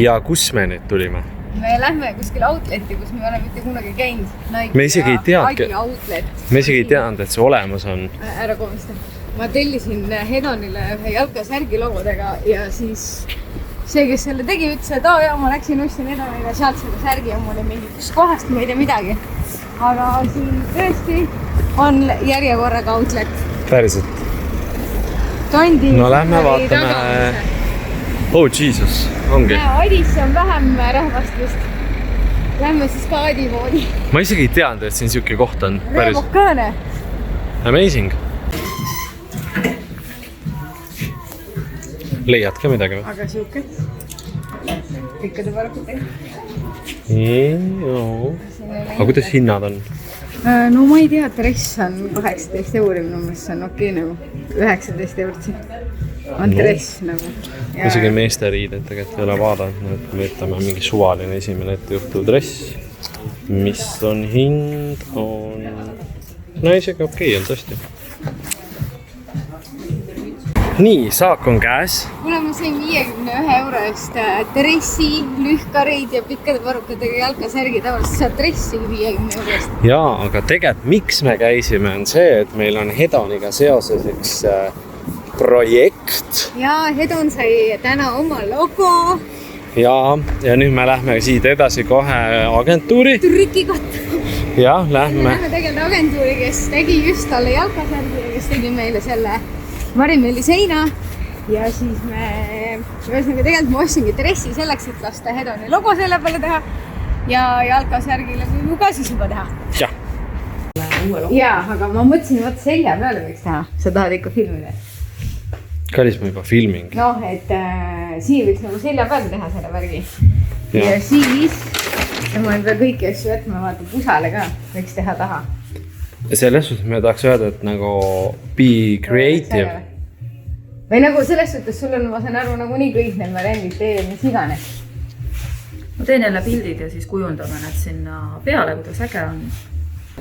Ja kus me nüüd tulime? Me lähme kuskil outleti, kus me oleme mitte kunagi käinud. Me isegi ei teadnud, et see olemas on. Ära komista. Ma tellisin Hedonile ühe jalkasärgi logudega ja siis see, kes selle tegi, ütles, et ma läksin ostsin Hedonile sealt selle särgi ja mul oli mingitust kohast, ma ei tea midagi. Aga siin tõesti on järjekorraga outlet. Päriselt. Tondi. No lähme vaatame. Oh Jesus, ongi. Adisse on vähem rahvast vist. Lähme siis ka Adi moodi. Ma isegi ei teadnud, et siin siuke koht on. Reevokane. Amazing. Leiad ka midagi või? Aga siuke. Pikkade parukutega. Aga kuidas hinnad on? No ma ei tea, dress on 18 euri, minu mõttes on okei nagu 19 eurtsi. On dress nagu. Isegi meeste riided tegelikult ei ole vaadanud, et me ütleme mingi suvaline esimene ettejuhtuv dress. Mis on hind on... No isegi okei on tõesti. Nii, saak on käes. Kuna ma sain 51 euro eest dressi, lühkareid ja pikkade parukadega jalkasärgi, tavaliselt saad dressi 50 euro eest. Jaa, aga tegelikult miks me käisime on see, et meil on Hedoniga seoses üks projekt. Ja Hedon sai täna oma logo. Ja nüüd me lähme siit edasi kohe agentuuri. Trükikotta. Ja, lähme. Lähme tegelikult agentuuri, kes tegi just talle jalkasärgi ja kes tegi meile selle Marimelli seina ja siis tegelikult ma ostsingi dressi selleks, et lasta Hedoni logo selle peale teha ja jalkasärgile võib ju ka siis juba teha. Jaa, aga ma mõtlesin, et selja peale võiks teha. Sa tahad ikka filmida? Kallis ma juba filming. Noh, et siia võiks nagu selja peale teha selle värgi. Ja siis ma ei pea kõiki asju jätma, vaata pusale ka võiks teha taha. Selles suhtes me tahaks öelda, et nagu be creative. Või nagu selles suhtes sul on, ma saan aru, nagu nii kõik need variandid tee, mis iganes. Ma teen jälle pildid ja siis kujundame need sinna peale, kuidas äge on.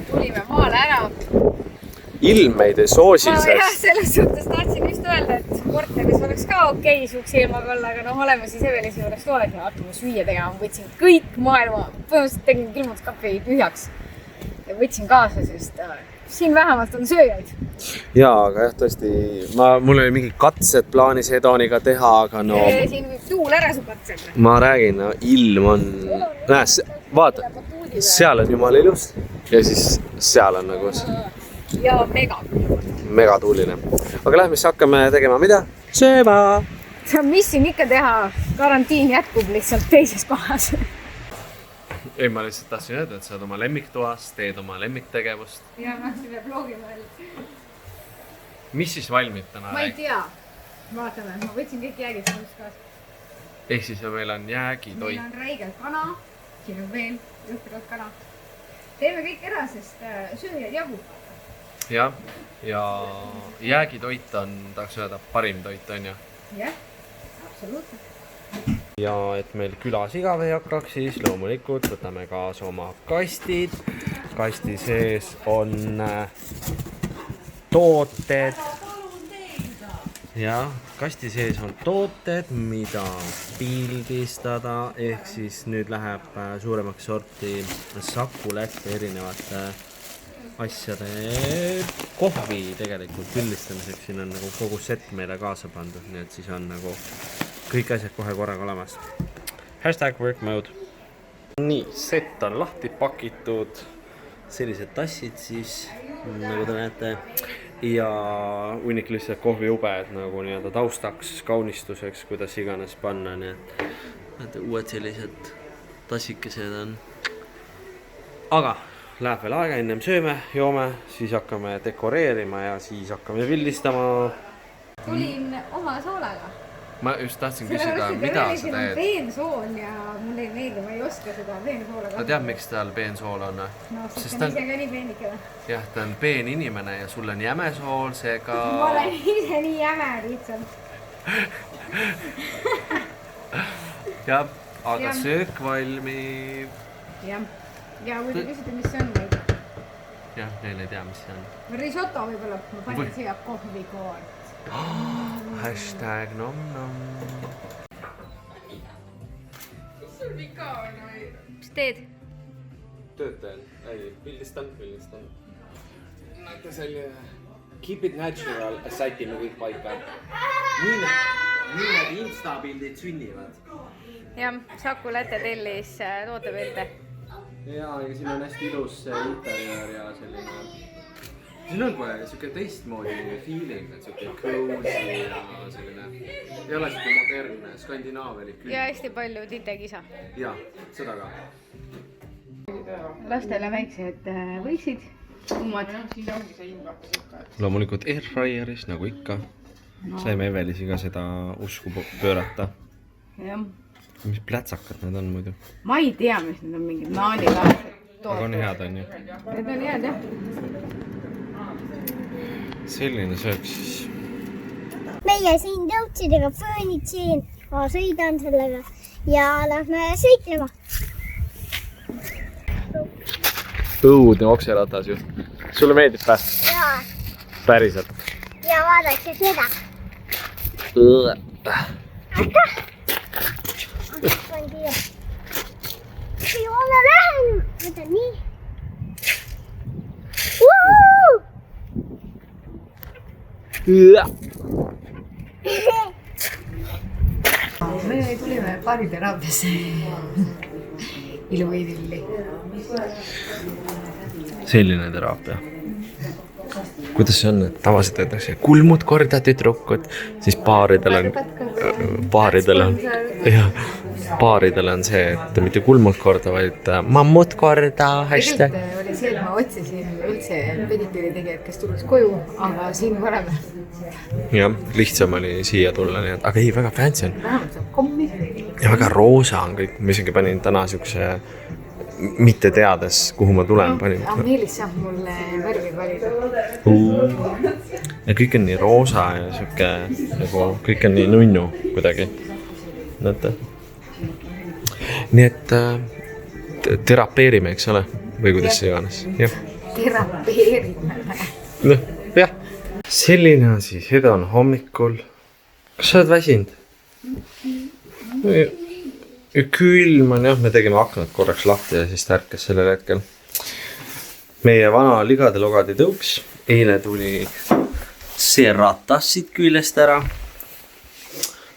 Tulime maale ära. Ilm meid ei soosi. Selles suhtes tahtsin just öelda, et korteris oleks ka okei suks ilma peal, aga oleme siis Evelisi juures tooled ja hakkame süüa tegema. Võtsin kõik maailma, põhimõtteliselt tegin külmutuskappi tühjaks. Ja võtsin kaasa, sest siin vähemalt on sööjaid. Jaa, aga jah, tõesti, mul oli mingi katsed plaanis Hedoniga teha, aga no... Siin võib tuul ära su katsed. Ma räägin, ilm on... Vaata, seal on jumala ilus ja siis seal on nagu... Ja megatuuline. Megatuuline. Aga lähme siis hakkame tegema mida? Sööma! Mis siin ikka teha? Karantiin jätkub lihtsalt teises kohas. Ei, ma lihtsalt tahtsin öelda, et sa oled oma lemmiktoas, teed oma lemmiktegevust. Ja ma selle blogi mõelda. Mis siis valmib täna? Ma ei tea. Vaatame, ma võtsin kõik jäägid sellest kaasa. Ehk siis meil on jäägitoit. Meil on räigelt kana, siin on veel juhtinud kana. Teeme kõik ära, sest sööjad jagub. Jah, ja jäägitoit on, tahaks öelda, parim toit on ju? Jah, absoluutselt. Ja et meil külas igav ei hakkaks, siis loomulikult võtame kaasa oma kastid. Kasti sees on tooted. Ja kasti sees on tooted, mida pildistada. Ehk siis nüüd läheb suuremaks sorti Saku Lätte erinevate asjade kohvi tegelikult pildistamiseks. Siin on nagu kogu set meile kaasa pandud, nii et siis on nagu kõik asjad kohe korraga olemas. #work mode. Nii, set on lahti pakitud. Sellised tassid siis, nagu te näete. Ja hunnik lihtsalt kohviube, et nagu nii-öelda taustaks, kaunistuseks, kuidas iganes panna. Nii et uued sellised tassikesed on. Aga läheb veel aega, ennem sööme, joome, siis hakkame dekoreerima ja siis hakkame pildistama. Tulin oma soolaga. Ma just tahtsin küsida, mida sa teed? Peensool ja mulle ei meeldi, ma ei oska seda peensoola kasutada. Ta teab, miks tal peensool on? No, sest ta on ise ka nii peenike või? Jah, ta on peen inimene ja sul on jäme sool, seega... Ma olen ise nii jäme lihtsalt. Jah, aga söök valmib. Jah, ja kui te küsite, mis see on või? Jah, neil ei tea, mis see on. Risotto võib-olla, ma panin siia kohvikoort. #nom nom. Mis teed? Töötajan, ei, pildistan. Näete selline keep it natural, sätime kõik paika. Nii need Insta-pildid sünnivad. Jah, Saku Läte tellis tootepilte. Jaa, aga siin on hästi ilus interjöör ja selline... Siin on kohe siuke teistmoodi feeling, et siuke cozy ja selline... Ei ole siuke modernne, skandinaavelik küll. Ja hästi palju titekisa. Jaa, seda ka. Lastele väiksed võiksid. Ummad. Loomulikult airfryeris, nagu ikka. Saime Evelisi ka seda usku pöörata. Jah. Mis plätsakad need on muidu? Ma ei tea, mis need on mingid naanilaadsed. Aga on head, on ju? Need on head, jah. Selline söök siis. Meie siin tõutsidega föönitsin, ma sõidan sellega ja lähme sõitlema. Õudne okseratas ju. Sulle meeldib pä? Jaa. Päriselt. Ja vaadake seda. Aitäh! On kiire. Ei ole lähen. Võta nii. Me tulime baariteraapiasse. Iluidilli. Selline teraapia. Kuidas see on, et tavaliselt öeldakse kulmud korda tüdrukud, siis paaridel on see, et mitte kulmud korda, vaid mammut korda, hashtag. Tegelikult oli see, et ma otsisin üldse pediküüri tegijad, kes tuleks koju, aga siin varem. Jah, lihtsam oli siia tulla, nii et, aga ei, väga fancy on. Vähemalt saab kommi. Ja väga roosa on kõik, ma isegi panin täna siukse mitte teades, kuhu ma tulen, panin. Meelis saab mulle värvi valida. Ja kõik on nii roosa ja siuke, nagu kõik on nii nunnu kuidagi. Näete? Nii et terapeerime, eks ole? Või kuidas see iganes? Terapeerime. Noh, jah. Selline asi, seda on hommikul. Kas sa oled väsinud? Ja külm on jah, me tegime aknad korraks lahti ja siis tärkas sellel hetkel. Meie vana ligade-logade tõuks. Eile tuli see ratas siit küljest ära.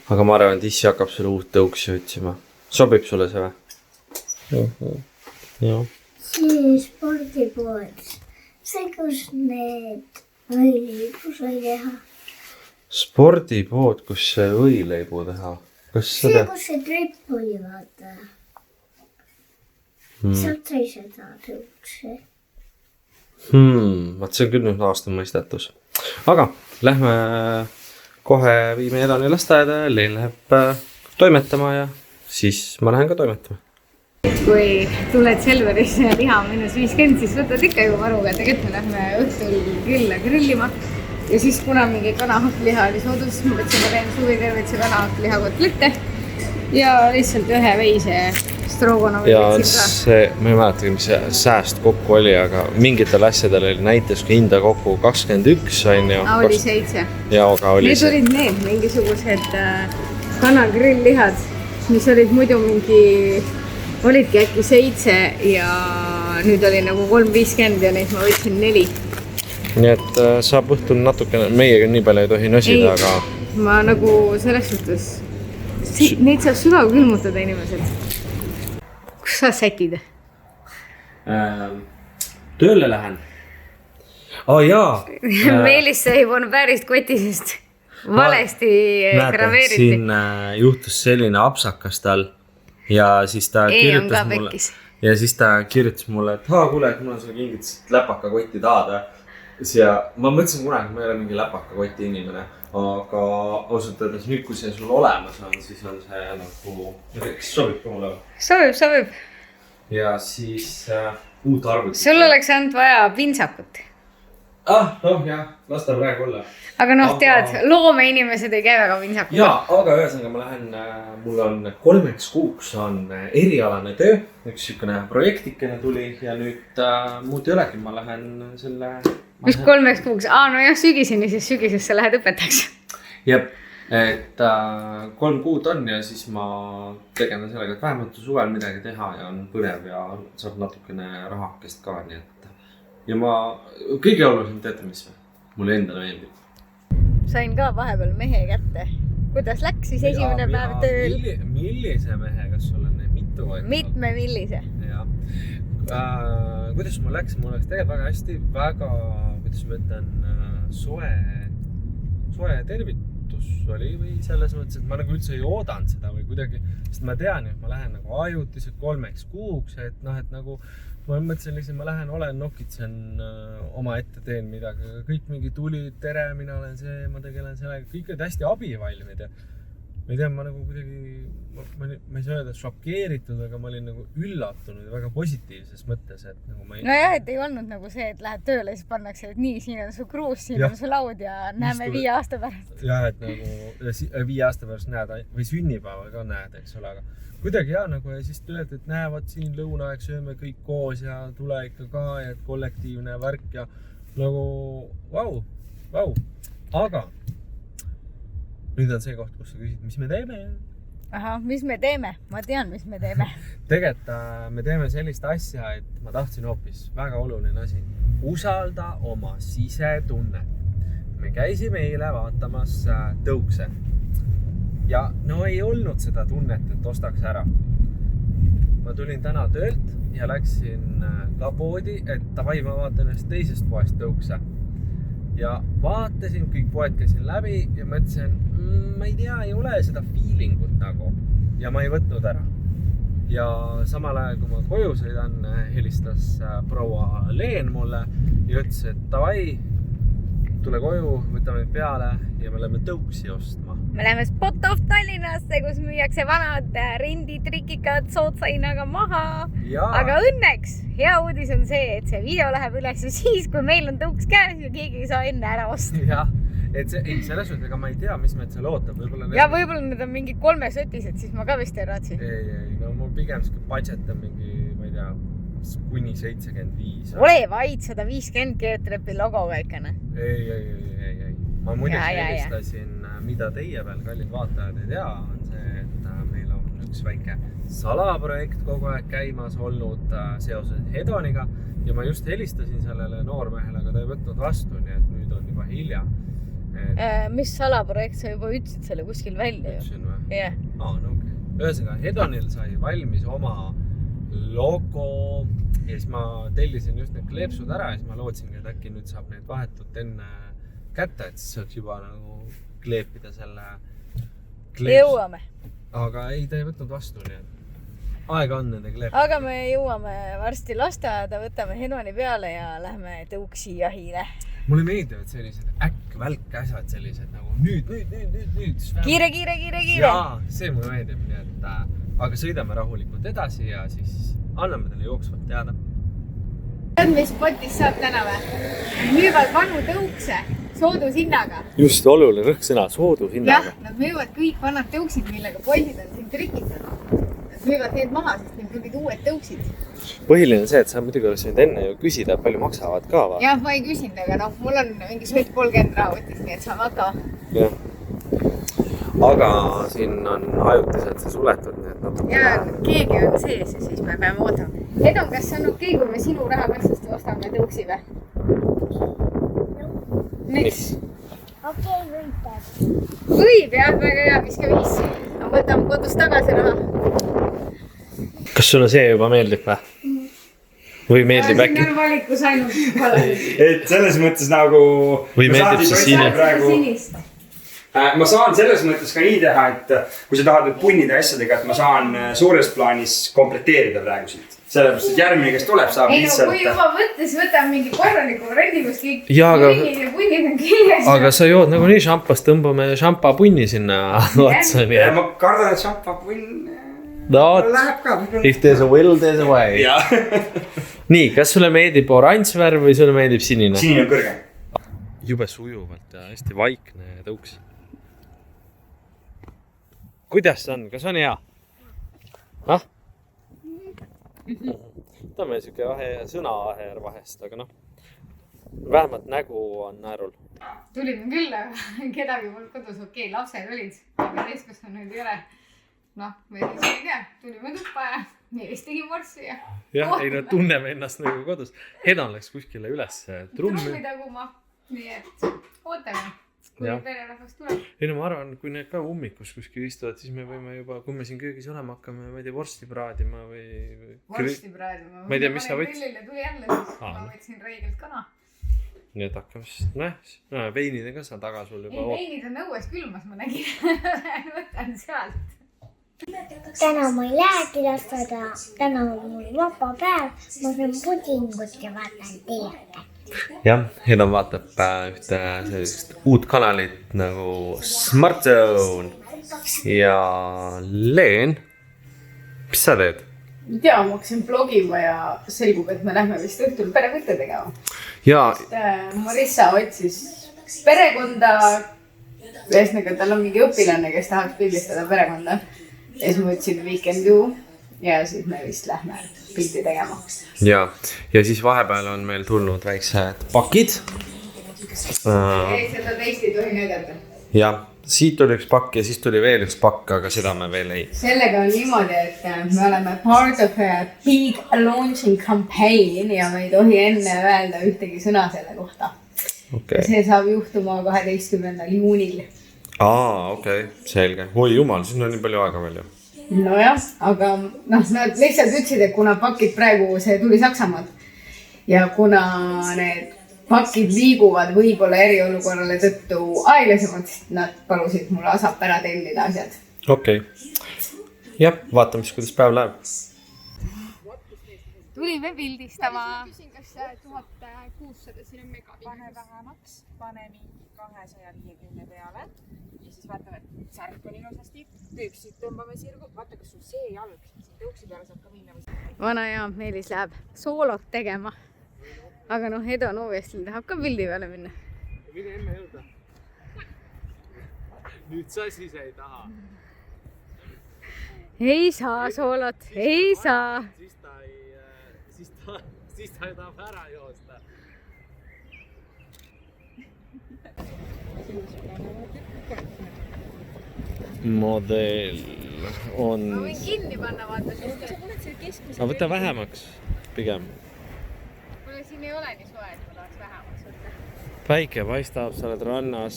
Aga ma arvan, et issi hakkab selle uut tõuksi otsima. Sobib sulle see või? Jah. See spordipood. See, kus need võileibu sai teha. Spordipood, kus see võileibu teha? See, kus see tripp oli, vaata. Sealt sai seda tõukse. Vaat see on küll nüüd aasta mõistetus. Aga lähme kohe viime Edani lasteaeda ja Leen läheb toimetama ja siis ma lähen ka toimetama. Kui tuled Selverisse ja liha -50, siis võtad ikka ju varuga, tegelikult me lähme õhtul külla grillima. Ja siis kuna mingi kanahakliha oli soodus, ma võtsin ma teen suvitervitse kanahakliha kotlette ja lihtsalt ühe veise stroogonovi ja võtsin ka. See, ma ei mäletagi, mis see sääst kokku oli, aga mingitel asjadel oli näitas hinda kokku 21, on ju. Oli 7. Ja, aga oli need olid need mingisugused kanagrilllihad, mis olid muidu olidki äkki 7 ja nüüd oli nagu 3,50 ja neid ma võtsin 4. Nii et saab õhtul natukene, meiega nii palju ei tohi nosida, aga... Ma nagu selles suhtes, neid saab sügav külmutada inimesed. Kus sa sätid? Tööle lähen. Jaa. Meelis sai päris kotisest valesti graveeriti. Siin juhtus selline apsakas tal ja siis ta kirjutas mulle, et kuule, mul on sulle kingitused läpakakotti tahada. Ja ma mõtlesin kunagi, et ma ei ole mingi läpakakoti inimene, aga ausalt öeldes nüüd, kui see sul olemas on, siis on see nagu... Kas sobib ka mulle? Sobib. Ja siis uut arvutit. Sul oleks ainult vaja pintsakut. Jah, las ta praegu olla. Aga tead, loomeinimesed ei käi väga pintsakut. Jaa, aga ühesõnaga ma lähen, mul on 3 kuuks on erialane töö, üks sükene projektikene tuli ja nüüd muud ei olegi, ma lähen selle... Mis 3 kuuks? No jah, sügiseni, siis sügisesse lähed õpetajaks. Jep, et 3 kuud on ja siis ma tegelen sellega, et vähemalt suvel midagi teha ja on põnev ja saab natukene rahakest ka, nii et. Ja ma kõige olulisem teate, mis mulle endale meeldib. Sain ka vahepeal mehe kätte. Kuidas läks siis esimene päev tööl? Millise mehe, kas sul on mitu või? Mitme millise? Jah. Kuidas mul läks? Mul läks tegelikult väga hästi, väga, kuidas ma ütlen, soe tervitus oli või selles mõttes, et ma nagu üldse ei oodanud seda või kuidagi, sest ma tean, et ma lähen nagu ajutiselt 3 kuuks, et nagu ma mõtlesin lihtsalt, ma lähen, olen nokitsen oma ette teen midagi, kõik mingi tulid, tere, mina olen see, ma tegelen sellega, kõik olid hästi abivalmid ja ma ei tea, ma nagu kuidagi, ma ei saa öelda šokeeritud, aga ma olin nagu üllatunud ja väga positiivses mõttes, et nagu ma ei... Nojah, et ei olnud nagu see, et lähed tööle, siis pannakse, et nii, siin on su kruus, siin on su laud ja näeme 5 aasta pärast. Jah, et nagu 5 aasta pärast näed või sünnipäeval ka näed, eks ole, aga kuidagi jah, nagu ja siis tuled, et näevad siin lõunaaeg, sööme kõik koos ja tule ikka ka ja kollektiivne värk ja nagu vau, aga nüüd on see koht, kus sa küsid, mis me teeme? Aha, mis me teeme? Ma tean, mis me teeme. Tegelikult me teeme sellist asja, et ma tahtsin hoopis väga oluline asi. Usalda oma sisetunnet. Me käisime eile vaatamas tõukse. Ja no ei olnud seda tunnet, et ostaks ära. Ma tulin täna töölt ja läksin ka poodi, et tavai ma vaatan ühest teisest poest tõukse. Ja vaatasin, kõik poed käisin läbi ja mõtlesin, ma ei tea, ei ole seda feelingut nagu ja ma ei võtnud ära. Ja samal ajal, kui ma koju sõidan, helistas proua Leen mulle ja ütles, et tavai, tule koju, võtame peale ja me läheme tõuksi ostma. Me läheme Spot of Tallinnasse, kus müüakse vanad renditrikikad soodsa hinnaga maha. Ja. Aga õnneks hea uudis on see, et see video läheb üles siis, kui meil on tõuks käes ja keegi ei saa enne ära osta. Jah, et see, selles mõttes, ega ma ei tea, mis meid seal ootab. Ja võib-olla need on mingi 3 sotised, siis ma ka vist ei raatsi. Ei, no mul pigem budget on mingi, ma ei tea, kuni 75. Ole vaid 150 Geotrepi logo kaikane. Ei. Ma muideks helistasin, mida teie veel, kallid vaatajad ei tea, on see, et meil on üks väike salaprojekt kogu aeg käimas olnud seoses Hedoniga ja ma just helistasin sellele noormehele, aga ta ei võtnud vastu, nii et nüüd on juba hilja. Mis salaprojekt sa juba ütlesid selle kuskil välja? Ütlesin või? Jah. No okei. Ühesõnaga, Hedonil sai valmis oma logo ja siis ma tellisin just need kleepsud ära ja siis ma lootsingi, et äkki nüüd saab neid vahetult enne kätte, et siis saaks juba nagu kleepida selle kleeps. Jõuame. Aga ei, ta ei võtnud vastu, nii et aega on nende kleepida. Aga me jõuame varsti lasteaeda, võtame Hedoni peale ja lähme tõuksi jahile. Mulle meeldivad sellised äkk-välk asjad, sellised nagu nüüd. Kiire. Jaa, see mulle meeldib, nii et aga sõidame rahulikult edasi ja siis anname teile jooksvalt teada. Tead, mis Spotis saab täna või? Müüvad vanu tõukse soodushinnaga. Just, oluline rõhksõna, soodushinnaga. Jah, nad müüvad kõik vanad tõuksid, millega poisid on siin trikitanud. Nad müüvad need maha, sest neil tulid uued tõuksid. Põhiline see, et sa muidugi oleks võinud enne ju küsida, palju maksavad ka va? Jah, ma ei küsinud, aga noh, mul on mingi suht 30 rahavutis, nii et saame hakkama. Jah. Aga siin on ajutiselt see suletud, nii et natuke... Ja keegi on sees ja siis me peame ootama. Hedon, kas on okei, kui me sinu rahakassast ostame tõuksi või? Miks? Okei, võitab. Võib jah, väga hea, viska 5. Ma võtame kodust tagasi raha. Kas sulle see juba meeldib või? Või meeldib äkki? Siin on valikus ainult valmis. Et selles mõttes nagu... Või meeldib see sinist? Ma saan selles mõttes ka nii teha, et kui sa tahad nüüd punnida asjadega, et ma saan suures plaanis komplekteerida praegu siit. Sellepärast, et järgmine, kes tuleb, saab lihtsalt... Ei no, kui juba võttes võtab mingi korraliku rendi, kus kõik punnid on küljes. Aga sa jood nagu nii šampast, tõmbame šampapunni sinna otsa. Ma kardan, et šampapunn läheb ka. If there's a will, there's a way. Nii, kas sulle meeldib oranž värv või sulle meeldib sinine? Sinine on kõrge. Jube sujuvalt ja hästi vaikne tõuks. Kuidas on? Kas on hea? Ah? Ta on meil siuke sõnaaher vahest, aga noh. vähemalt nägu on naerul. Tulime küll, aga kedagi polnud kodus. Okei, lapsed olid, aga täiskasvanuid ei ole. Noh, me siis ei tea, tulime tuppa ja Meelis tegi morsi ja... Jah, ei no tunneme ennast nagu kodus. Hedan läks kuskile üles trummi taguma, nii et ootame, kui perelahvast tuleb. Ei no ma arvan, kui need ka ummikus kuskil istuvad, siis me võime juba, kui me siin köögis olema hakkame, ma ei tea, vorsti praadima või... Vorsti praadima? Ma ei tea, mis sa võtsid? Grillile tuli jälle siis, ma võtsin reegelt kana. Nii et hakkame siis, noh, veinid on ka seal taga sul juba. Ei, veinid on õues külmas, ma nägin. Võtan sealt. Täna ma ei lähe külastada, täna on mul vaba päev, ma saan pudingut ja vaatan telekat. Jah, Hedan vaatab ühte sellist uut kanalit nagu Smart Zone ja Leen, mis sa teed? Ei tea, ma hakkasin blogima ja selgub, et me lähme vist õhtul perekõtte tegema. Ja Marissa otsis perekonda, ühesõnaga tal on mingi õpilane, kes tahaks pildistada perekonda. Ja siis ma võtsin Weekend Do ja siis me vist lähme pildi tegema. Ja siis vahepeal on meil tulnud väiksed pakid. Ei, seda teist ei tohi näidata. Ja siit tuli üks pakk ja siis tuli veel üks pakk, aga seda me veel ei. Sellega on niimoodi, et me oleme part of a big launching campaign ja me ei tohi enne öelda ühtegi sõna selle kohta. Okay. See saab juhtuma 12. juunil. Okei, selge. Oi jumal, siis on nii palju aega veel ju. Nojah, aga nad lihtsalt ütlesid, et kuna pakid praegu, see tuli Saksamaalt ja kuna need pakid liiguvad võib-olla eriolukorrale tõttu aeglasemalt, siis nad palusid mulle asap ära tellida asjad. Okei. Jah, vaatame siis, kuidas päev läheb. Tulime pildistama. Küsin, kas 1600 siin on mega pane vähemaks, pane nii 250 peale ja siis vaatame, et särk on ilusasti, püksid tõmbame sirgu, vaata, kas sul see jalg, siin tõuksi peale saab ka minna. Vana ja Meelis läheb soolot tegema, aga noh, Hedon uuesti tahab ka pildi peale minna. Mine emme jõuda. Nüüd sa siis ei taha. Ei saa soolot, ei saa. Siis ta ei tahab ära joosta. Model on... Ma võin kinni panna, vaata. Aga võta vähemaks pigem. Mulle siin ei ole nii soe, et ma tahaks vähemaks võtta. Päike paistab, sa oled rannas.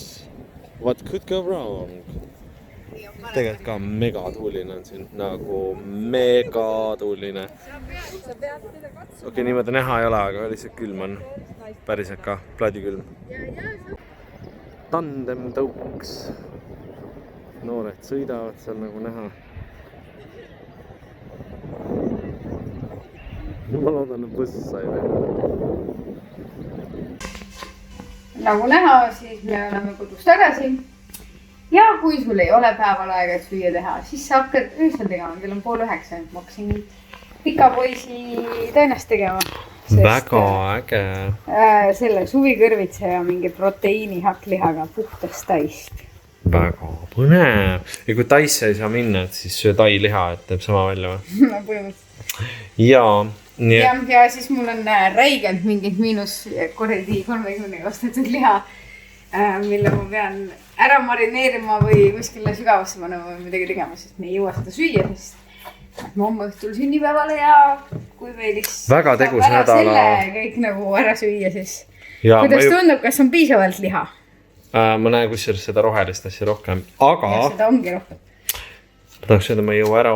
What could go wrong? Tegelikult ka megatuuline on siin, nagu megatuuline. Okei, niimoodi näha ei ole, aga lihtsalt külm on. Päriselt ka, plaadikülm. Tandem tõuks. Noored sõidavad seal nagu näha. Ma loodan, et buss sai veel. Nagu näha, siis me oleme kodus tagasi. Ja kui sul ei ole päeval aega, et süüa teha, siis sa hakkad öösel tegema. Kell on 8:30, ma hakkasin pika poisi tõenäst tegema. Väga äge. Selle suvikõrvitse ja mingi proteiini hakklihaga puhtast taist. Väga põnev. Ja kui taisse ei saa minna, et siis söö tai liha, et teeb sama välja või? No põhimõtteliselt. Ja siis mul on räigelt mingid miinus korredi 30 ostetud liha, mille ma pean ära marineerima või kuskile sügavasse panema või midagi tegema, sest me ei jõua seda süüa, sest ma homme õhtul sünnipäevale ja kui Meelis väga tegus nädala. Selle kõik nagu ära süüa, siis kuidas tundub, kas on piisavalt liha? Ma näen kusjuures seda rohelist asja rohkem, aga ja seda ongi rohkem. Ma tahaks öelda, ma ei jõua ära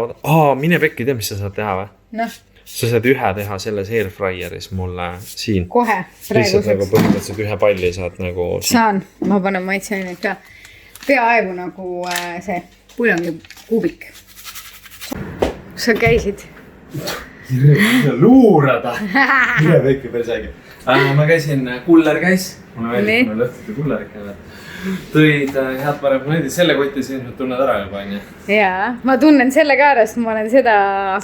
mine pekki, tea, mis sa saad teha või? Noh. Sa saad ühe teha selles airfryeris mulle siin. Kohe, praeguseks. Lihtsalt nagu põhimõtteliselt ühe palli saad nagu... Saan, ma panen maitsaineid ka. Peaaegu nagu see puljongi kuubik. Kus sa käisid? Luurada! Mine pekki päris äge. Ma käisin, kuller käis. Mulle meeldib, kui lõhtuti kullerid käivad. Tõid head parem planeedid, selle kotti siin tunned ära juba, on ju? Jaa, ma tunnen selle ka ära, sest ma olen seda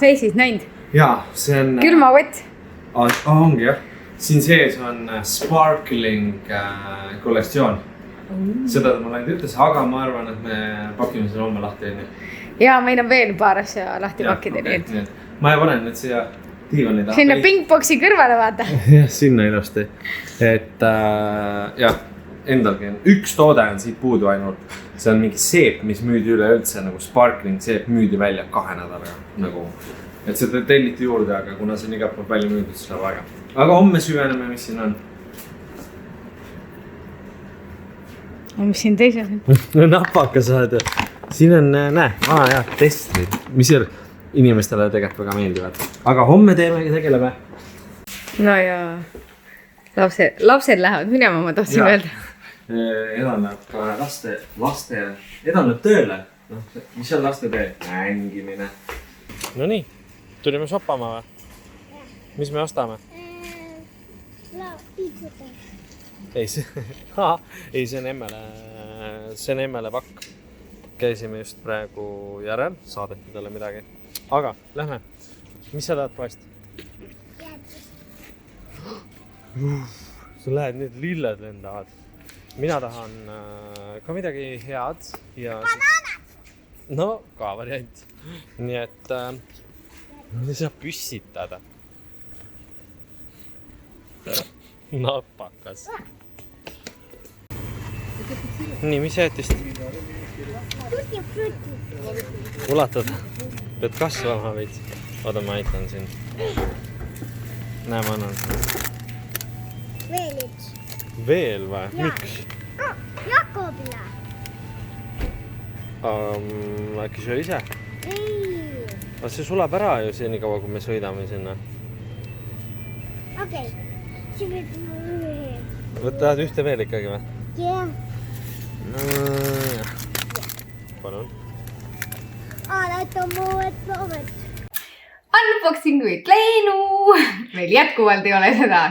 Face'is näinud. Jaa, see on... Külmakott. Ongi jah. Siin sees on sparkling kollektsioon. Seda ta mulle ainult ütles, aga ma arvan, et me pakime selle homme lahti. Jaa, meil on veel paar asja lahti pakkida. Ma panen nüüd siia diivani taha. Sinna pingboksi kõrvale vaata. Jah, sinna ilusti. Et jah, endalgi on. Üks toode on siit puudu ainult. See on mingi seep, mis müüdi üleüldse nagu sparkling seep müüdi välja 2 nädalaga. Nagu, et seda telliti juurde, aga kuna see on iga päev välja müüdud, siis läheb aega. Aga homme süveneme, mis siin on. Mis siin teises on? No napakas saad. Siin on, jah, testrid, mis inimestele tegelikult väga meeldivad. Aga homme tegeleme. No ja lapsed lähevad minema, ma tahtsin öelda. Edan läheb tööle. No, mis on laste töö? Mängimine. No nii, tulime shoppama või? Mis me ostame? Ei, see on emmele pakk. Käisime just praegu järel, saadeti talle midagi. Aga, lähme. Mis sa tahad poest? Sa lähed, need lilled lendavad. Mina tahan ka midagi head. Bananad! No, ka variant. Nii et saab püssitada. Napakas. Nii, mis jäetist? Ulatad? Pead kasvama veits. Oota, ma aitan siin. Näe, ma annan seda. Veel üks. Veel või? Miks? Jakobile. Äkki söö ise? Ei. Aga see sulab ära ju see nii kaua, kui me sõidame sinna. Okei. See võib veel. Tahad ühte veel ikkagi või? Jah. Palun. Alati on muuet loomet. Unboxing with Leinu. Meil jätkuvalt ei ole seda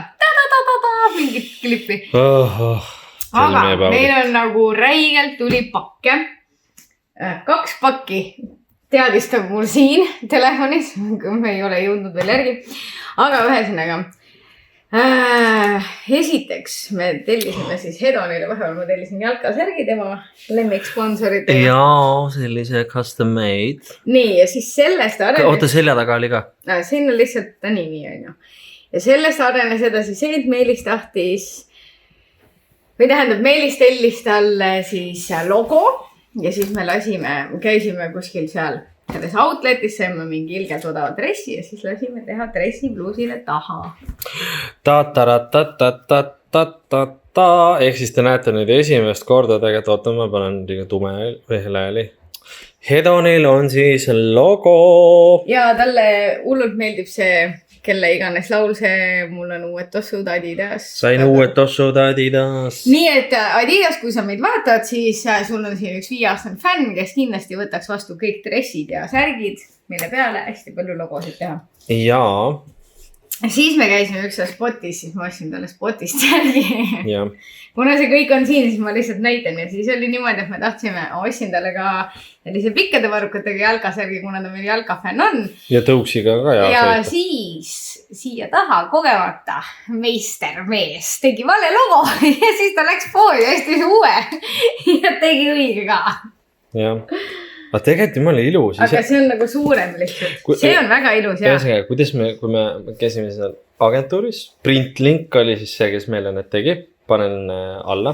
mingit klippi. Aga meil on nagu räigelt tuli pakke. 2 pakki teadistab mul siin telefonis, kui me ei ole jõudnud veel järgi. Aga ühesõnaga, esiteks me tellisime siis Hedonile, vahepeal ma tellisin jalkasärgi tema lemmikssponsorit. Jaa, sellise custom made. Nii, ja siis sellest arenes... Oota, selja taga oli ka? Siin on lihtsalt ta nimi, on ju. Ja sellest arenes edasi see, et Meelis tahtis, või tähendab, Meelis tellis talle siis logo ja siis me käisime kuskil seal selles outletis, saime mingi ilgelt odava dressi ja siis lasime teha dressi bluusile taha. Ehk siis te näete nüüd esimest korda tegelikult, oota, ma panen liiga tume või hääli. Hedonil on siis logo. Ja talle hullult meeldib see, kelle iganes laul see, mul on uued tossud Adidas. Sain uued tossud Adidas. Nii et Adidas, kui sa meid vaatad, siis sul on siin üks 5-aastane fänn, kes kindlasti võtaks vastu kõik dressid ja särgid, mille peale hästi palju logosid teha. Jaa. Siis me käisime üks spotis, siis ma ostsin talle spotist särgi. Ja. Kuna see kõik on siin, siis ma lihtsalt näitan ja siis oli niimoodi, et me tahtsime, ostsin talle ka sellise pikkade varrukatega jalkasärgi, kuna ta meil jalkafänn on. Ja tõuksiga ka. Ja siis siia taha kogemata meistermees tegi vale logo ja siis ta läks pooli hästi uue ja tegi õige ka. Jah. Aga tegelikult jumala ilus. Aga see on nagu suurem lihtsalt. See on väga ilus, jah. Kuidas kui me käisime seal agentuuris, Printlink oli siis see, kes meile need tegi, panen alla.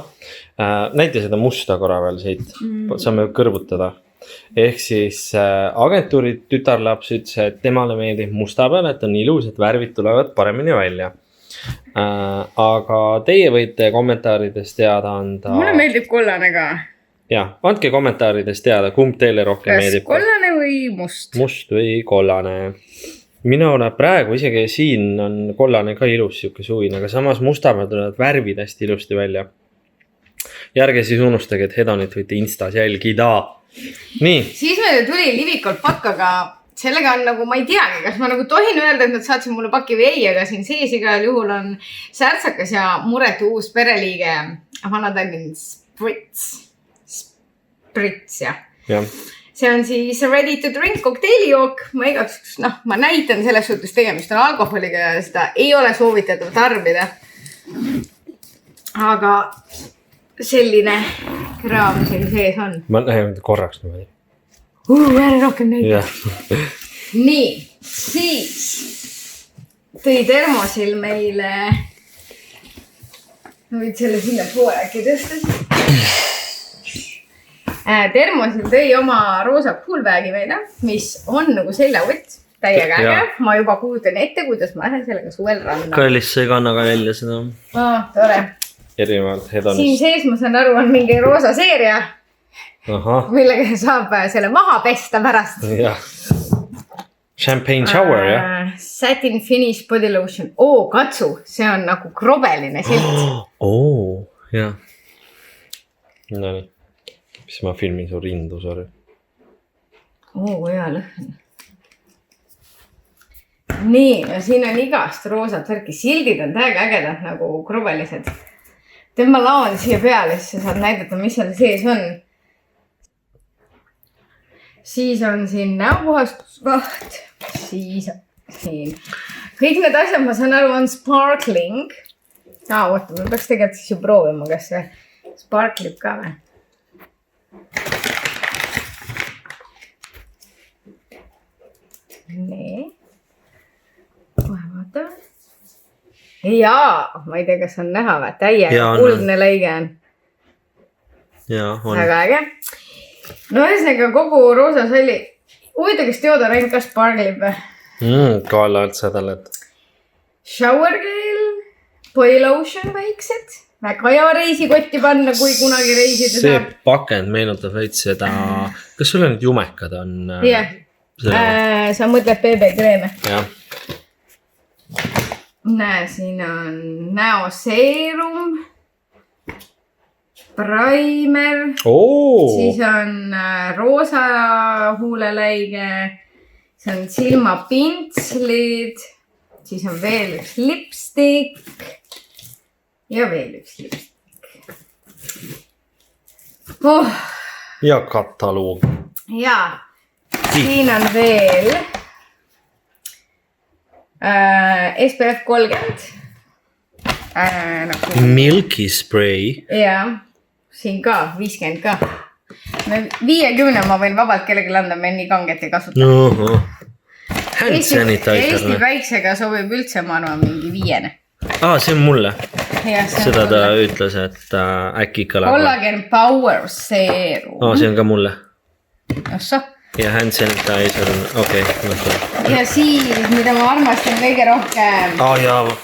Näite seda musta korra veel siit, saame kõrvutada. Ehk siis agentuuri tütarlaps ütles, et temale meeldib musta peal, et on ilus, et värvid tulevad paremini välja. Aga teie võite kommentaarides teada anda. Mulle meeldib kollane ka. Ja, andke kommentaarides teada, kumb teile rohkem meeldib. Kas kollane või must? Must või kollane. Minule praegu isegi siin on kollane ka ilus siuke suvine, aga samas mustamäe tulevad värvid hästi ilusti välja. Järge siis unustage, et Hedonit võite Instas jälgida. Nii. Siis meil tuli Livikult pakkaga, sellega on nagu, ma ei teagi, kas ma nagu tohin öelda, et nad saatsid mulle pakki või ei, aga siin sees igal juhul on särtsakas ja muretu uus pereliige Vana-Tallinn Sprits, jah. See on siis ready to drink kokteilijook. Ma igaks, ma näitan selles suhtes tegemist on alkoholiga ja seda ei ole soovitatav tarbida. Aga selline kraam seal sees on. Ma näen korraks niimoodi. Ära rohkem näita. Nii, siis tõi termosil meile. Ma võid selle sinna poole äkki tõsta siis. Termosil tõi oma roosa poolbagi meile, mis on nagu seljavõtt. Täiega äge. Ma juba kujutan ette, kuidas ma lähen sellega suvel ranna. Kallis, sa ei kanna ka välja seda. Tore. Erinevalt hedonist. Siin sees, ma saan aru, on mingi roosa seeria, millega saab selle maha pesta pärast. Jah. Champagne shower, jah? Satin finish body lotion. Katsu. See on nagu krobeline silt. Jah. No nii. Mis ma filmin su rindu, sorry. Hea lõhn. Nii, no siin on igast roosat värki. Sildid on täiega ägedad nagu krobelised. Tead, ma laon siia peale, siis sa saad näidata, mis seal sees on. Siis on siin näopuhastusvaht. Siis siin. Kõik need asjad, ma saan aru, on sparkling. Oota, ma peaks tegelikult siis ju proovima, kas see sparklib ka või? Nii. Kohe vaatame. Jaa, ma ei tea, kas on näha või? Täiega kuldne lõige on. Jaa, on. Väga äge. No ühesõnaga kogu roosa salli. Huvita, kas deodorant ka sparklib või? Kaela üldse talet. Shower gel, body lotion väiksed. Väga hea reisikotti panna, kui kunagi reisida see saab. pakend meenutab veits seda. Kas sul on need jumekad on? Jah. Sa mõtled BB-kreeme. Jah. Näe, siin on näoseerum, primer, siis on roosa huuleläige, see on silmapintslid, siis on veel üks lipstick ja veel üks lipstick. Ja kataloog. Jaa, siin on veel SPF 30. Milky spray. Jaa, siin ka, 50 ka. 50 ma võin vabalt kellegi anda, me nii kanget ei kasuta. Hand sanitizer. Eesti väiksega sobib üldse, ma arvan, mingi 5. See on mulle. Seda ta ütles, et äkki ikka läheb. Collagen Power Serum. See on ka mulle. Ossa. Ja hand sanitizer on, okei. Ja siis, mida ma armastan kõige rohkem.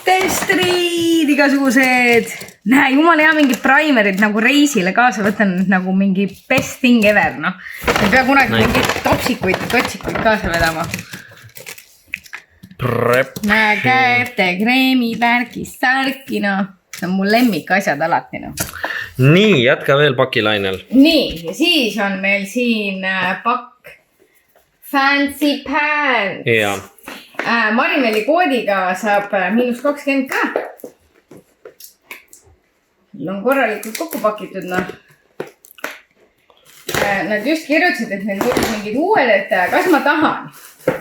Testrid, igasugused. Näe, jumala hea mingi primerid nagu reisile kaasa võtan nagu mingi best thing ever, noh. Ei pea kunagi mingi totsikuid kaasa vedama. Näe, käete, kreemi, värki, särki, noh. See on mu lemmik asjad alati, noh. Nii, jätka veel pakilainel. Nii, ja siis on meil siin pakk Fancy Pants. Jaa. Marimeli koodiga saab -20 ka. On korralikult kokku pakitud, noh. Nad just kirjutasid, et neil tulid mingid uued, et kas ma tahan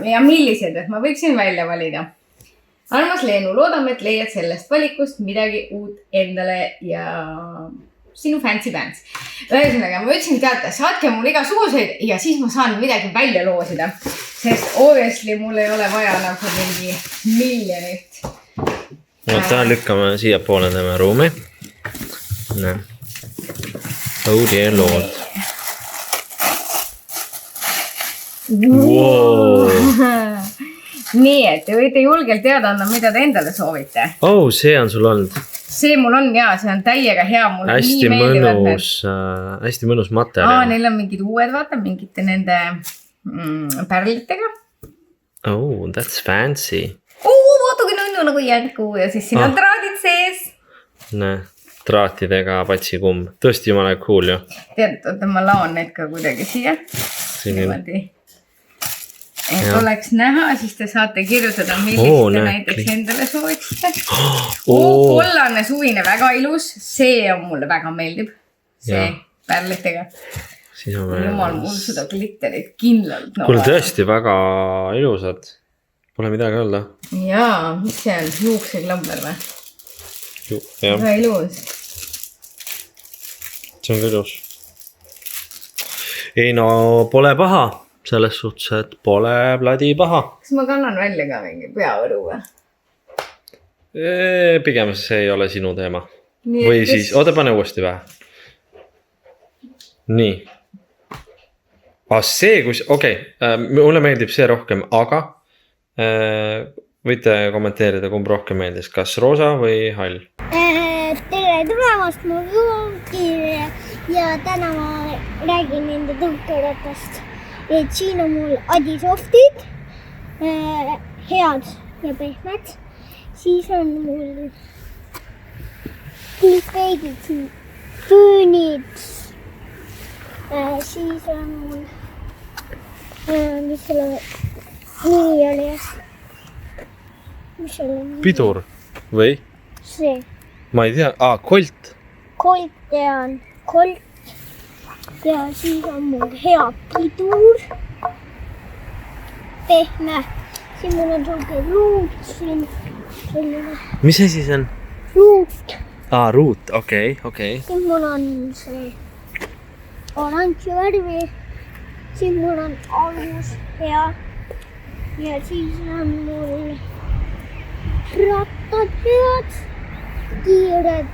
ja millised, et ma võiksin välja valida. Armas Leenu, loodame, et leiad sellest valikust midagi uut endale ja sinu Fancy Pants. Ühesõnaga, ma ütlesin, teate, saatke mul igasuguseid ja siis ma saan midagi välja loosida. Sest obviously mul ei ole vaja nagu mingi miljonit. Oota, lükkame siia poole teeme ruumi. Näe. Oh dear lord. Wow. Nii, et te võite julgelt teada anda, mida te endale soovite. See on sul olnud. See mul on ja, see on täiega hea. Hästi mõnus materjal. Neil on mingid uued, vaata, mingite nende pärlitega. That's fancy. Vaata kui nunnu nagu jänku ja siis siin on traadid sees. Näe, traatidega patsikumm. Tõesti jumala cool ju. Tead, oota, ma laon need ka kuidagi siia. Niimoodi. Et oleks näha, siis te saate kirjutada, millist te näiteks endale sooviksite. Kollane suvine, väga ilus. See on mulle väga meeldib. See pärlitega. Jumal, mul seda glitterit kindlalt. Kuule tõesti väga ilusad. Pole midagi öelda. Jaa, mis see on? Juukseklamber või? Väga ilus. See on ka ilus. Ei no, pole paha. Selles suhtes, et pole pladi paha. Kas ma kannan välja ka mingi peavõru või? Pigem see ei ole sinu teema. Või siis, oota, pane uuesti vähe. Nii. See, kus, mulle meeldib see rohkem, aga võite kommenteerida, kumb rohkem meeldis, kas roosa või hall? Tere tulemast mu vlogile ja täna ma räägin nende tõukeratast. Et siin on mul Adisoftid, head ja pehmed. Siis on mul Cliffhaidid, Föönid. Siis on mul, mis selle nimi oli? Mis selle nimi? Pidur või? See. Ma ei tea, Colt. Colt tean, Colt. Ja siis on mul hea pidur. Pehme. Siin mul on selline ruut siin. Mis asi see on? Ruut. Ruut, okei. Siin mul on see oranži värvi. Siin mul on alus hea. Ja siis on mul rattad head, kiired.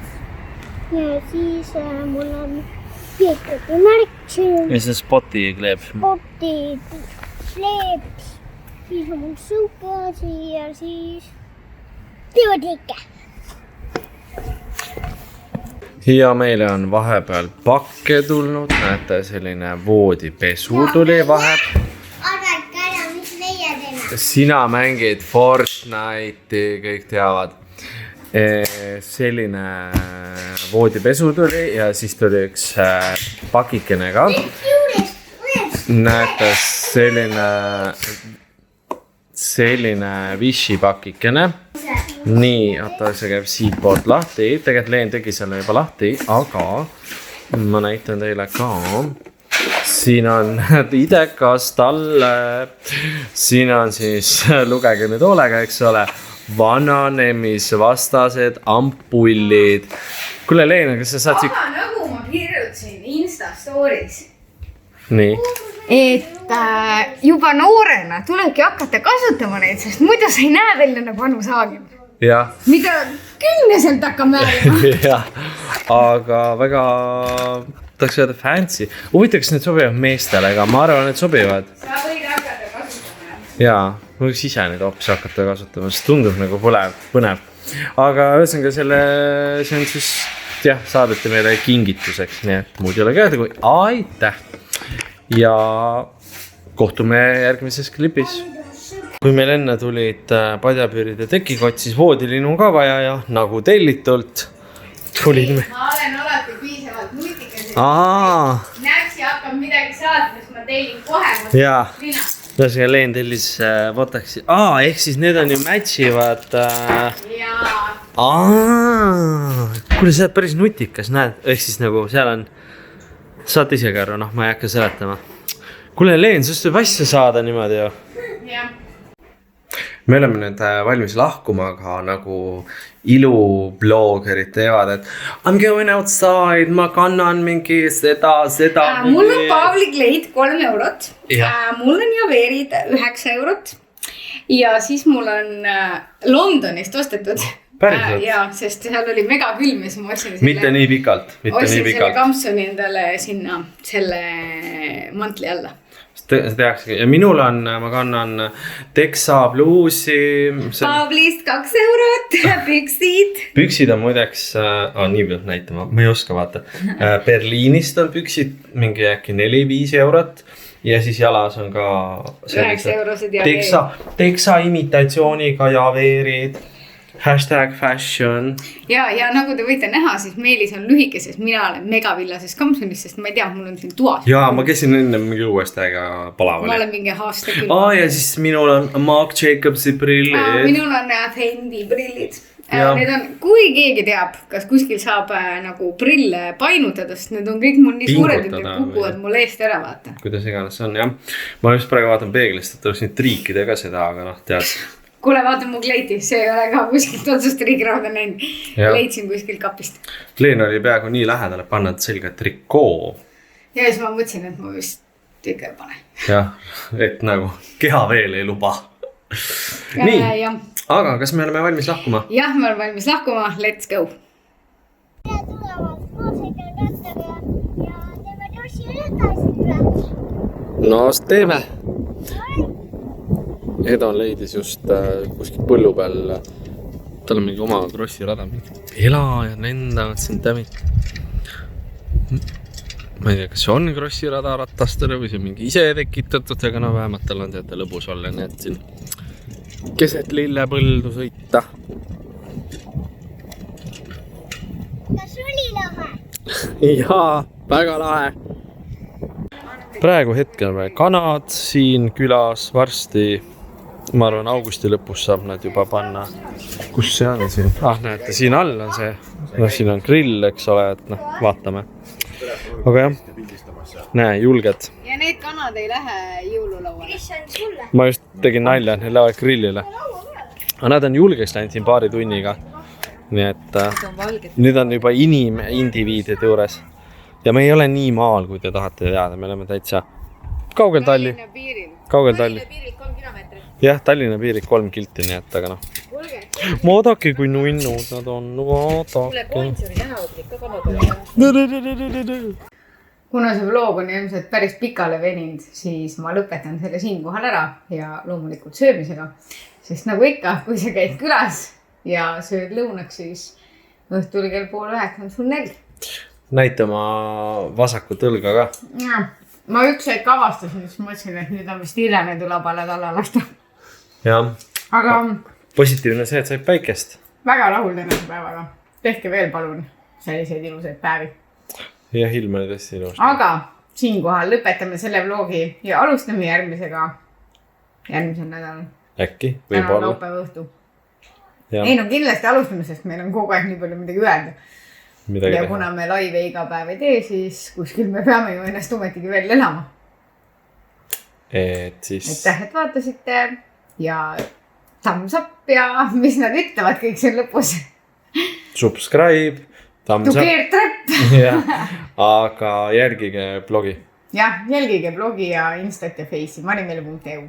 Ja siis mul on piirkoti märk siin. Mis on spoti kleep? Spotid, kleeps. Siis on mul sukeasi ja siis pivodike. Ja meile on vahepeal pakke tulnud, näete, selline voodipesu tuli vahepeal. Arvake ära, mis meie teeme. Sina mängid Fortnite'i, kõik teavad. Selline voodipesu tuli ja siis tuli üks pakikene ka. Näete, selline Wishi pakikene. Nii, oota, see käib siit poolt lahti. Tegelikult Leen tegi selle juba lahti, aga ma näitan teile ka. Siin on idekas talle. Siin on siis, lugege nüüd hoolega, eks ole, vananemisvastased ampullid. Kuule, Leen, kas sa saad Aga nagu ma kirjutasin Insta stories. Nii. Et juba noorena tulebki hakata kasutama neid, sest muidu sa ei näe välja nagu vanu saagim. Jah. Mida kümneselt hakkab määrima. Jah, aga väga, tahaks öelda fancy. Huvitav, kas need sobivad meestele, aga ma arvan, et sobivad. Sa võid hakata kasutama. Jaa, ma võiks ise neid hoopis hakata kasutama, sest tundub nagu põnev. Aga ühesõnaga see on siis, jah, saadeti meile kingituseks, nii et muud ei ole käeda kui aitäh. Ja kohtume järgmises klipis. Kui meil enne tulid padjapüürid ja tekikott, siis voodilinu ka vaja ja nagu tellitult tulid me. Ma olen alati piisavalt nutikas. Näksi hakkab midagi saatma, siis ma tellin kohe. Jaa, ühesõnaga Leen tellis Votaxi. Ehk siis need on ju matchivad. Jaa. Kuule, sa oled päris nutikas, näed. Ehk siis nagu seal on, saate ise ka aru, ma ei hakka seletama. Kuule, Leen, sest võib asja saada niimoodi ju. Jah. Me oleme nüüd valmis lahkuma, aga nagu ilubloogerid teevad, et I'm going outside, ma kannan mingi seda. Mul on Pavli kleit 3 eurot. Ja. Mul on Javeerid 9 eurot. Ja siis mul on Londonist ostetud. Päriselt? Jaa, sest seal oli mega külm ja siis ma ostsin selle. Mitte nii pikalt. Selle kampsuni endale sinna selle mantli alla. Tehakse. Ja minul on, ma kannan Texa Bluesi. Pavlist 2 eurot, püksid. Püksid on muideks, nii peab näitama, ma ei oska vaata. Berliinist on püksid mingi äkki 4-5 eurot. Ja siis jalas on ka 9 eurosed javeerid. Texa imitatsiooniga javeerid. #fashion. Ja nagu te võite näha, siis Meelis on lühike, sest mina olen megavillases kampsunis, sest ma ei tea, mul on siin toas. Jaa, ma käisin enne mingi uuestega palaval. Ma olen mingi aasta küll. Ja siis minul on Marc Jacobsi prillid. Minul on Fendi prillid. Need on, kui keegi teab, kas kuskil saab nagu prille painutada, sest need on kõik mul nii suured, et kukuvad mul eest ära vaata. Kuidas iganes on, jah. Ma just praegu vaatan peeglist, et oleks nüüd triikida ka seda, aga tead. Kuule, vaata mu kleiti, see ei ole ka kuskilt otsust riigrauda näinud. Leidsin kuskilt kapist. Leen oli peaaegu nii lähedal, et panna selga trikoo. Ja siis ma mõtlesin, et ma vist ikka ei pane. Jah, et nagu keha veel ei luba. Nii, aga kas me oleme valmis lahkuma? jah, me oleme valmis lahkuma, let's go! tere tulemast, ma sõidan rattaga ja teeme krossi edasi praegu. No teeme! Edon leidis just kuskil põllu peal, tal on mingi oma krossirada, elajad lendavad siin tämid. Ma ei tea, kas see on krossirada ratastele või see on mingi ise tekitatud, aga no vähemalt tal on teate lõbus olla, nii et siin keset lillepõldu sõita. Kas oli lahe? Jaa, väga lahe. Praegu hetkel me kanad siin külas varsti. Ma arvan, augusti lõpus saab nad juba panna. Kus see on siin? Näete, siin all on see. No, siin on grill, eks ole, et vaatame. Aga jah, näe, julged. ja need kanad ei lähe jõululauale. Mis on sulle? Ma just tegin nalja, et need lähevad grillile. Aga nad on julgeks läinud siin paari tunniga. Nii et nüüd on juba indiviidide juures. Ja me ei ole nii maal, kui te tahate teada. Me oleme täitsa kaugel Tallinna piiril. Kaugel Tallinna piiril 3 kilomeetrit. Jah, Tallinna piirid 3 kilti, nii et aga noh. Vaadake, kui nunnud nad on. Vaadake. Kointsuri lähevad ikka kanadele. Kuna see vlog on ilmselt päris pikale veninud, siis ma lõpetan selle siinkohal ära ja loomulikult söömisega. Sest nagu ikka, kui sa käid külas ja sööd lõunaks, siis õhtul kell 8:30 on sul nälg. Näita oma vasakut õlga ka. Ma üks hetk avastasin, siis mõtlesin, et nüüd on vist hiljem tuleb alla talla lasta. Jah. Aga positiivne see, et said päikest. väga rahul tänase päevaga. Tehke veel palun selliseid ilusaid päevi. Jah, ilm oli tõesti ilus. Aga siinkohal lõpetame selle vlogi ja alustame järgmisega järgmisel nädalal. Äkki, Täna on võib-olla. laupäeva õhtu. Ei, no kindlasti alustame, sest meil on kogu aeg nii palju midagi öelda. Midagi ja teha. kuna me laive iga päev ei tee, siis kuskil me peame ju ennast ometigi veel elama. Et siis... Aitäh, et vaatasite ja thumbs up ja mis nad ütlevad kõik siin lõpus. Subscribe, thumbs up. Tugeer trepp. Jah, aga järgige blogi. Jah, jälgige blogi ja Instat ja Face'i marimelu.eu.